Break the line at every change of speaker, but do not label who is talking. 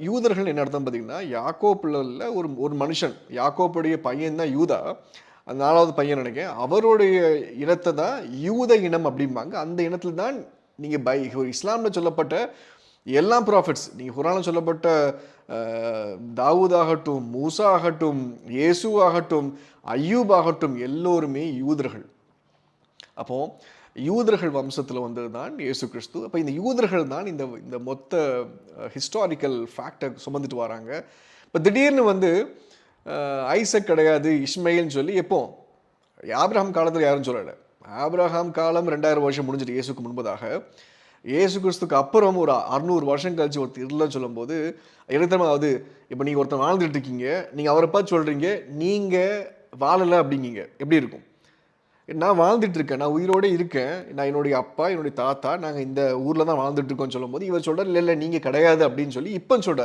யூதர்கள் என்ன அர்த்தம் பார்த்தீங்கன்னா, யாக்கோப்புல உள்ள ஒரு ஒரு மனுஷன், யாக்கோப்புடைய பையன் தான் யூதா. அந்த 4வது பையன் நினைக்கிறேன். அவருடைய இனத்த தான் யூத இனம் அப்படிம்பாங்க. அந்த இனத்தில தான் நீங்க இஸ்லாம்ல சொல்லப்பட்ட எல்லா ப்ராஃபிட்ஸ், நீங்க குர்ஆன்ல சொல்லப்பட்ட அ தாவூத் ஆகட்டும், மூசா ஆகட்டும், இயேசு ஆகட்டும், அய்யூப் ஆகட்டும் எல்லோருமே யூதர்கள். அப்போ யூதர்கள் வம்சத்தில் வந்தது தான் இயேசு கிறிஸ்து. அப்போ இந்த யூதர்கள் தான் இந்த இந்த மொத்த ஹிஸ்டாரிக்கல் ஃபேக்டை சுமந்துட்டு வராங்க. இப்போ திடீர்னு வந்து ஐசக் கிடையாது இஸ்மைல்னு சொல்லி எப்போ ஆபிரகாம் காலத்தில் யாரும் சொல்லலை. ஆபிரகாம் காலம் 2000 வருஷம் முடிஞ்சிட்டு இயேசுக்கு முன்பதாக. இயேசு கிறிஸ்துக்கு அப்புறம் ஒரு 600 வருஷம் கழிச்சு ஒருத்தர் இல்லைன்னு சொல்லும்போது எனக்கு தெரியுமாவது, இப்போ நீங்கள் ஒருத்தர் வாழ்ந்துட்டு இருக்கீங்க, நீங்கள் அவரை பார்த்து சொல்கிறீங்க நீங்கள் வாழலை அப்படிங்கீங்க, எப்படி இருக்கும்? நான் வாழ்ந்துட்டு இருக்கேன், நான் உயிரோடு இருக்கேன், நான் என்னுடைய அப்பா என்னுடைய தாத்தா நாங்கள் இந்த ஊரில் தான் வாழ்ந்துட்டு இருக்கோம்னு சொல்லும்போது இவர் சொல்கிறார் இல்லை இல்லை நீங்கள் கிடையாது அப்படின்னு சொல்லி இப்போ சொல்கிறார்.